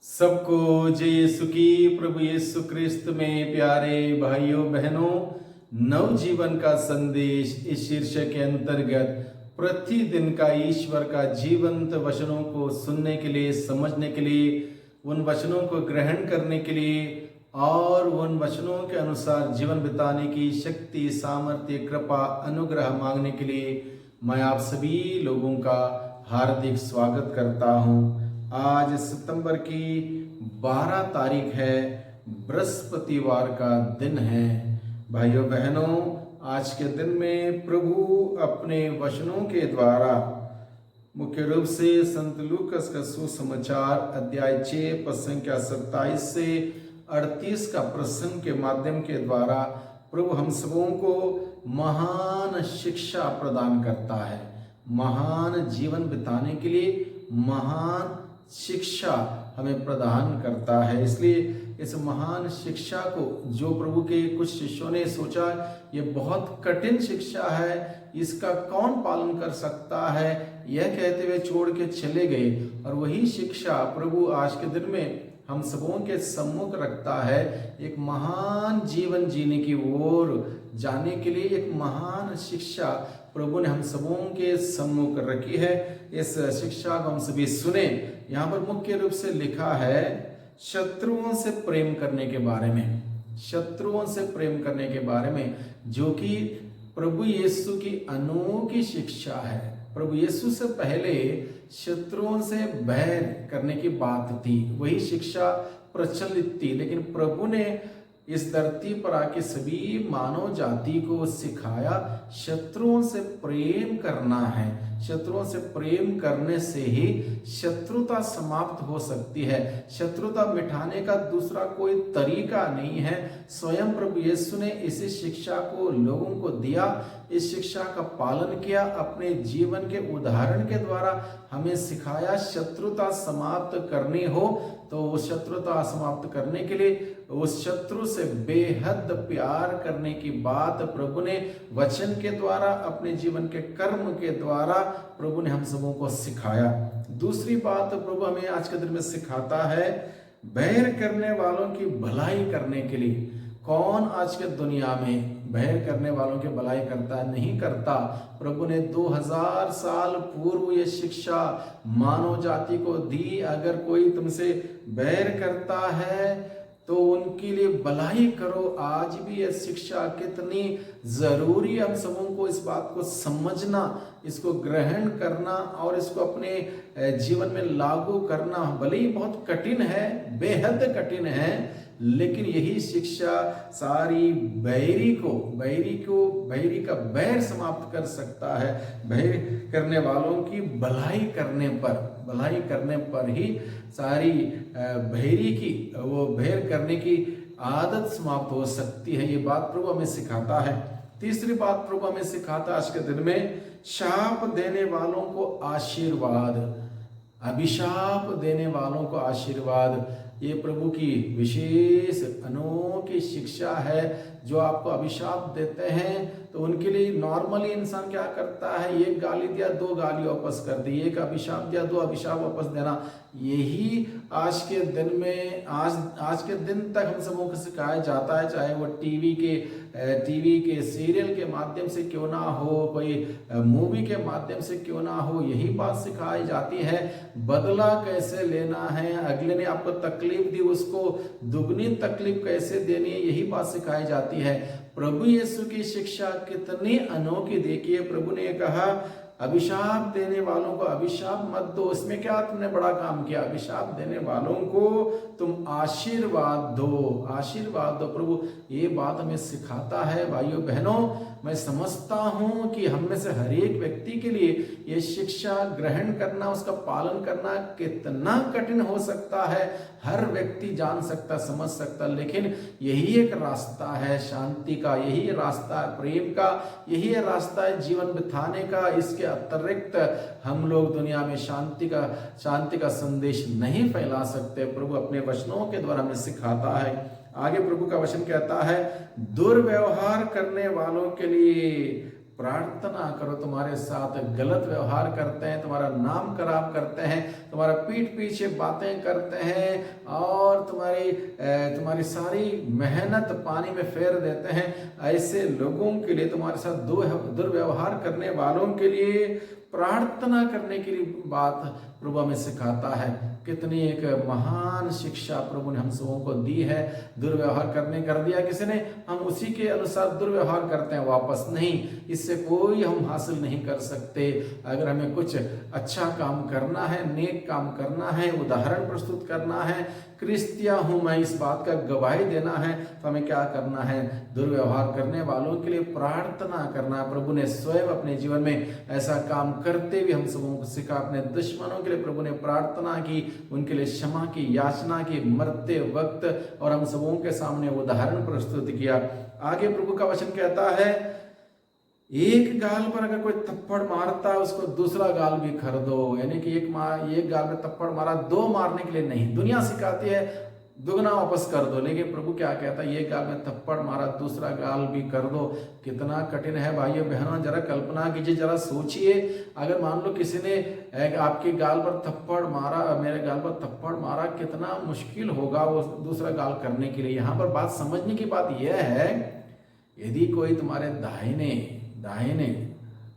सबको जय यीशु की। प्रभु यीशु क्रिस्त में प्यारे भाइयों बहनों, नवजीवन का संदेश इस शीर्षक के अंतर्गत प्रतिदिन का ईश्वर का जीवंत वचनों को सुनने के लिए, समझने के लिए, उन वचनों को ग्रहण करने के लिए और उन वचनों के अनुसार जीवन बिताने की शक्ति, सामर्थ्य, कृपा, अनुग्रह मांगने के लिए मैं आप सभी लोगों का हार्दिक स्वागत करता हूं। आज सितंबर की 12 तारीख है, बृहस्पतिवार का दिन है। भाइयों बहनों, आज के दिन में प्रभु अपने वचनों के द्वारा मुख्य रूप से संत लूकस का सुसमाचार अध्याय 6 पद संख्या 27 से 38 का प्रसंग के माध्यम के द्वारा प्रभु हम सबों को महान शिक्षा प्रदान करता है। महान जीवन बिताने के लिए महान शिक्षा हमें प्रदान करता है। इसलिए इस महान शिक्षा को जो प्रभु के कुछ शिष्यों ने सोचा ये बहुत कठिन शिक्षा है, इसका कौन पालन कर सकता है, यह कहते हुए छोड़ के चले गए। और वही शिक्षा प्रभु आज के दिन में हम सबों के सम्मुख रखता है। एक महान जीवन जीने की ओर जाने के लिए एक महान शिक्षा प्रभु ने हम सबों के सम्मुख रखी है। इस शिक्षा को हम सभी सुने। यहाँ पर मुख्य रूप से लिखा है शत्रुओं से प्रेम करने के बारे में, शत्रुओं से प्रेम करने के बारे में, जो कि प्रभु यीशु की अनोखी शिक्षा है। प्रभु यीशु से पहले शत्रुओं से बैर करने की बात थी, वही शिक्षा प्रचलित थी, लेकिन प्रभु ने इस धरती पर आके सभी मानव जाति को सिखाया शत्रुओं से प्रेम करना है। शत्रुओं से प्रेम करने से ही शत्रुता समाप्त हो सकती है। शत्रुता मिटाने का दूसरा कोई तरीका नहीं है। स्वयं प्रभु यीशु ने इसी शिक्षा को लोगों को दिया, इस शिक्षा का पालन किया, अपने जीवन के उदाहरण के द्वारा हमें सिखाया। शत्रुता समाप्त करनी हो तो उस शत्रुता समाप्त करने के लिए उस शत्रु से बेहद प्यार करने की बात प्रभु ने वचन के द्वारा, अपने जीवन के कर्म के द्वारा प्रभु ने हम सबों को सिखाया। दूसरी बात प्रभु हमें आज के दिन में सिखाता है बैर करने वालों की भलाई करने के लिए। कौन आज के दुनिया में बैर करने वालों की भलाई करता है? नहीं करता। प्रभु ने 2000 साल पूर्व ये शिक्षा मानव जाति को दी। अगर कोई तुमसे बैर करता है तो उनके लिए भलाई करो। आज भी यह शिक्षा कितनी जरूरी है, हम सबों को इस बात को समझना, इसको ग्रहण करना और इसको अपने जीवन में लागू करना। भले ही बहुत कठिन है, बेहद कठिन है, लेकिन यही शिक्षा सारी बैरी का बैर समाप्त कर सकता है। बैर करने वालों की भलाई करने पर ही सारी बैरी की वो बैर करने की आदत समाप्त हो सकती है। ये बात प्रभु हमें सिखाता है। तीसरी बात प्रभु हमें सिखाता है आज के दिन में शाप देने वालों को आशीर्वाद, अभिशाप देने वालों को आशीर्वाद। ये प्रभु की विशेष अनोखी शिक्षा है। जो आपको अभिशाप देते हैं तो उनके लिए नॉर्मली इंसान क्या करता है, एक गाली दिया 2 गाली वापस कर दी, एक अभिशाप दिया 2 अभिशाप वापस देना। यही आज के दिन में आज के दिन तक हम सबों को सिखाया जाता है, चाहे वो टीवी के सीरियल के माध्यम से क्यों ना हो, कोई मूवी के माध्यम से क्यों ना हो, यही बात सिखाई जाती है। बदला कैसे लेना है, अगले ने आपको तकलीफ दी उसको दुगनी तकलीफ कैसे देनी है, यही बात सिखाई जाती है। प्रभु यीशु की शिक्षा कितनी अनोखी। देखिए, प्रभु ने कहा अभिशाप देने वालों को अभिशाप मत दो। इसमें क्या तुमने बड़ा काम किया? अभिशाप देने वालों को तुम आशीर्वाद दो। प्रभु ये बात हमें सिखाता है। भाइयों बहनों, मैं समझता हूं कि हम में से हर एक व्यक्ति के लिए ये शिक्षा ग्रहण करना, उसका पालन करना कितना कठिन हो सकता है। हर व्यक्ति जान सकता, समझ सकता, लेकिन यही एक रास्ता है शांति का, यही रास्ता है प्रेम का, यही रास्ता है जीवन बिताने का। इसके अतिरिक्त हम लोग दुनिया में शांति का संदेश नहीं फैला सकते। प्रभु अपने वचनों के द्वारा हमें सिखाता है। आगे प्रभु का वचन कहता है दुर्व्यवहार करने वालों के लिए प्रार्थना करो। तुम्हारे साथ गलत व्यवहार करते हैं, तुम्हारा नाम खराब करते हैं, तुम्हारा पीठ पीछे बातें करते हैं और तुम्हारी सारी मेहनत पानी में फेर देते हैं, ऐसे लोगों के लिए, तुम्हारे साथ दुर्व्यवहार करने वालों के लिए प्रार्थना करने के लिए बात प्रभु हमें सिखाता है। कितनी एक महान शिक्षा प्रभु ने हम सबों को दी है। दुर्व्यवहार करने कर दिया किसी ने, हम उसी के अनुसार दुर्व्यवहार करते हैं वापस, नहीं, इससे कोई हम हासिल नहीं कर सकते। अगर हमें कुछ अच्छा काम करना है, नेक काम करना है, उदाहरण प्रस्तुत करना है, क्रिस्तिया हूं मैं, इस बात का गवाही देना है, तो हमें क्या करना है? दुर्व्यवहार करने वालों के लिए प्रार्थना करना। प्रभु ने स्वयं अपने जीवन में ऐसा काम करते हुए हम सबों को सिखा। अपने दुश्मनों के लिए प्रभु ने प्रार्थना की, उनके लिए क्षमा की याचना की मरते वक्त, और हम सबों के सामने उदाहरण प्रस्तुत किया। आगे प्रभु का वचन कहता है, एक गाल पर अगर कोई थप्पड़ मारता है उसको दूसरा गाल भी कर दो। यानी कि एक गाल में थप्पड़ मारा, दो मारने के लिए नहीं। दुनिया सिखाती है दुगना वापस कर दो, लेकिन प्रभु क्या कहता है? एक गाल में थप्पड़ मारा, दूसरा गाल भी कर दो। कितना कठिन है भाइयों बहनों, जरा कल्पना कीजिए, जरा सोचिए। अगर मान लो किसी ने आपके गाल पर थप्पड़ मारा, मेरे गाल पर थप्पड़ मारा, कितना मुश्किल होगा वो दूसरा गाल करने के लिए। यहाँ पर बात समझने की बात यह है, यदि कोई तुम्हारे दाहिने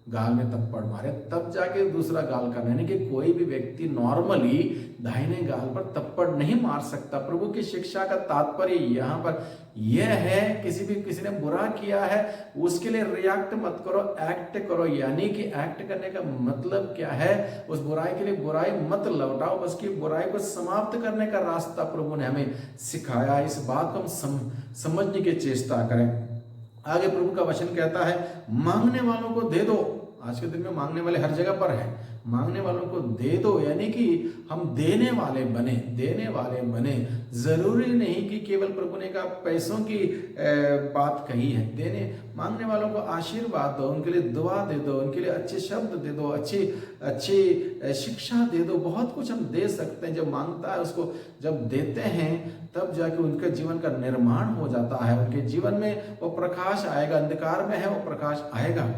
गाल में थप्पड़ मारे तब जाके दूसरा गाल करना, यानी कि कोई भी व्यक्ति नॉर्मली दाहिने गाल पर थप्पड़ नहीं मार सकता। प्रभु की शिक्षा का तात्पर्य यहाँ पर यह है, किसी ने बुरा किया है उसके लिए रिएक्ट मत करो, एक्ट करो। यानी कि एक्ट करने का मतलब क्या है? उस बुराई के लिए बुराई मत लौटाओ, उसकी बुराई को समाप्त करने का रास्ता प्रभु ने हमें सिखाया। इस बात को हम समझने की चेष्टा करें। आगे प्रभु का वचन कहता है, मांगने वालों को दे दो। आज के दिन में मांगने वाले हर जगह पर है। मांगने वालों को दे दो, यानी कि हम देने वाले बने। जरूरी नहीं कि केवल प्रभु ने कहा पैसों की बात कही है। मांगने वालों को आशीर्वाद दो, उनके लिए दुआ दे दो, उनके लिए अच्छे शब्द दे दो, अच्छी शिक्षा दे दो। बहुत कुछ हम दे सकते हैं। जब मांगता है उसको जब देते हैं तब जाके उनके जीवन का निर्माण हो जाता है। उनके जीवन में वो प्रकाश आएगा, अंधकार में है वो प्रकाश आएगा।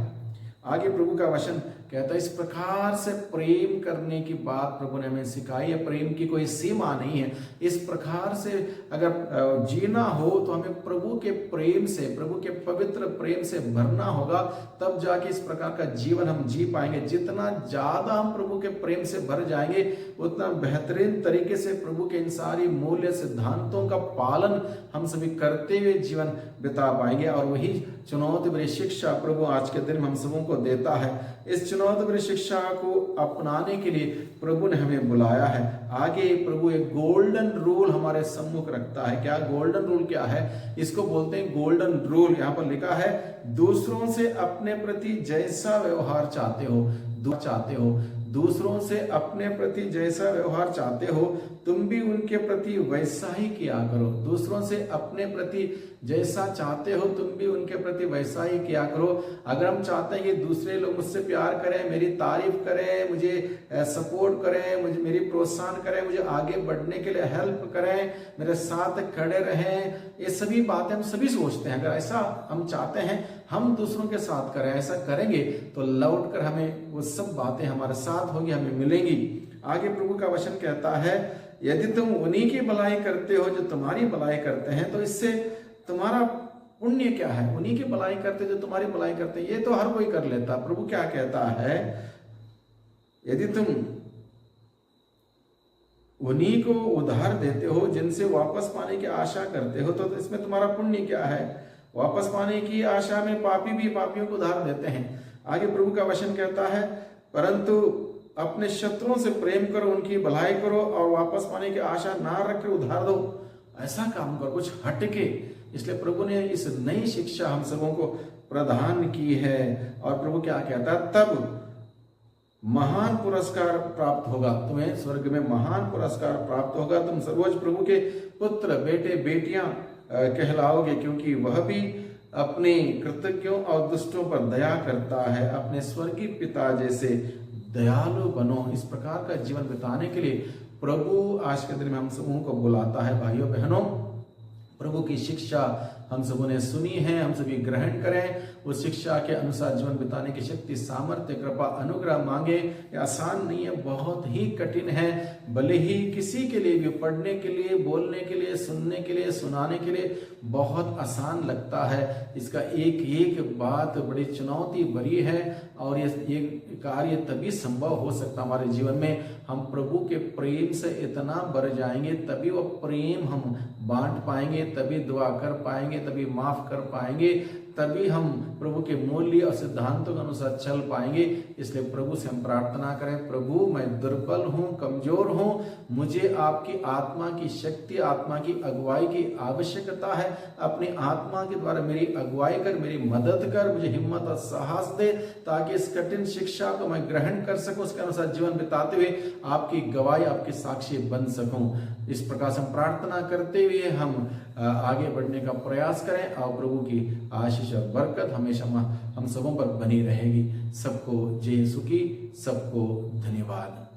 आगे प्रभु का वचन कहता है, इस प्रकार से प्रेम करने की बात प्रभु ने हमें सिखाई है। प्रेम की कोई सीमा नहीं है। इस प्रकार से अगर जीना हो तो हमें प्रभु के प्रेम से, प्रभु के पवित्र प्रेम से भरना होगा, तब जाके इस प्रकार का जीवन हम जी पाएंगे। जितना ज्यादा हम प्रभु के प्रेम से भर जाएंगे उतना बेहतरीन तरीके से प्रभु के इन सारी मूल्य सिद्धांतों का पालन हम सभी करते हुए जीवन बिता पाएंगे। और वही चुनौती भरी शिक्षा प्रभु आज के दिन हम सबों को देता है। इस चुनौती भरी शिक्षा को अपनाने के लिए प्रभु ने हमें बुलाया है। आगे प्रभु एक गोल्डन रूल हमारे सम्मुख रखता है। क्या गोल्डन रूल क्या है? इसको बोलते हैं गोल्डन रूल। यहाँ पर लिखा है, दूसरों से अपने प्रति जैसा व्यवहार चाहते हो, दूसरों से अपने प्रति जैसा व्यवहार चाहते हो, तुम भी उनके प्रति वैसा ही किया करो। दूसरों से अपने प्रति जैसा चाहते हो तुम भी उनके प्रति वैसा ही किया करो। अगर हम चाहते हैं कि दूसरे लोग मुझसे प्यार करें, मेरी तारीफ करें, मुझे सपोर्ट करें, मुझे मेरी प्रोत्साहन करें, मुझे आगे बढ़ने के लिए हेल्प करें, मेरे साथ खड़े रहें, ये सभी बातें हम सभी सोचते हैं। अगर ऐसा हम चाहते हैं हम दूसरों के साथ करें, ऐसा करेंगे तो लौट कर हमें वो सब बातें हमारे साथ होंगी, हमें मिलेंगी। आगे प्रभु का वचन कहता है, यदि तुम उन्हीं की भलाई करते हो जो तुम्हारी भलाई करते हैं, तो इससे तुम्हारा पुण्य क्या है? उन्हीं की भलाई करते जो तुम्हारी भलाई करते हैं, ये तो हर कोई कर लेता। प्रभु क्या कहता है, यदि तुम उन्हीं को उधार देते हो जिनसे वापस पाने की आशा करते हो, तो इसमें तुम्हारा पुण्य क्या है? वापस पाने की आशा में पापी भी पापियों को उधार देते हैं। आगे प्रभु का वचन कहता है, परंतु अपने शत्रुओं से प्रेम करो, उनकी भलाई करो और वापस पाने की आशा ना रखकर उधार दो। ऐसा काम करो, कुछ हटके। इसलिए प्रभु ने इस नई शिक्षा हम सबों को प्रदान की है। और प्रभु क्या कहता है, तब महान पुरस्कार प्राप्त होगा, तुम्हें स्वर्ग में महान पुरस्कार प्राप्त होगा। तुम सर्वोच्च प्रभु के पुत्र, बेटे, बेटियां कहलाओगे, क्योंकि वह भी अपने कृतज्ञों और दुष्टों पर दया करता है। अपने स्वर्गीय पिता जैसे दयालु बनो। इस प्रकार का जीवन बिताने के लिए प्रभु आज के दिन में हम सबों को बुलाता है। भाइयों बहनों, प्रभु की शिक्षा हम सबों ने सुनी है, हम सभी ग्रहण करें, उस शिक्षा के अनुसार जीवन बिताने की शक्ति, सामर्थ्य, कृपा, अनुग्रह मांगे। ये आसान नहीं है, बहुत ही कठिन है। भले ही किसी के लिए भी पढ़ने के लिए, बोलने के लिए, सुनने के लिए, सुनाने के लिए बहुत आसान लगता है, इसका एक एक बात बड़ी चुनौती भरी है। और ये कार्य तभी संभव हो सकता हमारे जीवन में, हम प्रभु के प्रेम से इतना भर जाएंगे, तभी वो प्रेम हम बांट पाएंगे, तभी दुआ कर पाएंगे, तभी माफ कर पाएंगे, तभी हम प्रभु के मूल्य और सिद्धांतों के अनुसार चल पाएंगे। इसलिए प्रभु से हम प्रार्थना करें, प्रभु मैं दुर्बल हूँ, कमजोर हूँ, मुझे आपकी आत्मा की शक्ति, आत्मा की अगुवाई की आवश्यकता है। अपनी आत्मा के द्वारा मेरी अगुवाई कर, मेरी मदद कर, मुझे हिम्मत और साहस दे, ताकि इस कठिन शिक्षा को मैं ग्रहण कर सकूं, उसके अनुसार जीवन बिताते हुए आपकी गवाही, आपके साक्षी बन सकूं। इस प्रकार से हम प्रार्थना करते हुए हम आगे बढ़ने का प्रयास करें, और प्रभु की आशीष और बरकत हमेशा हम सबों पर बनी रहेगी। सबको जय यीशु की, सबको धन्यवाद।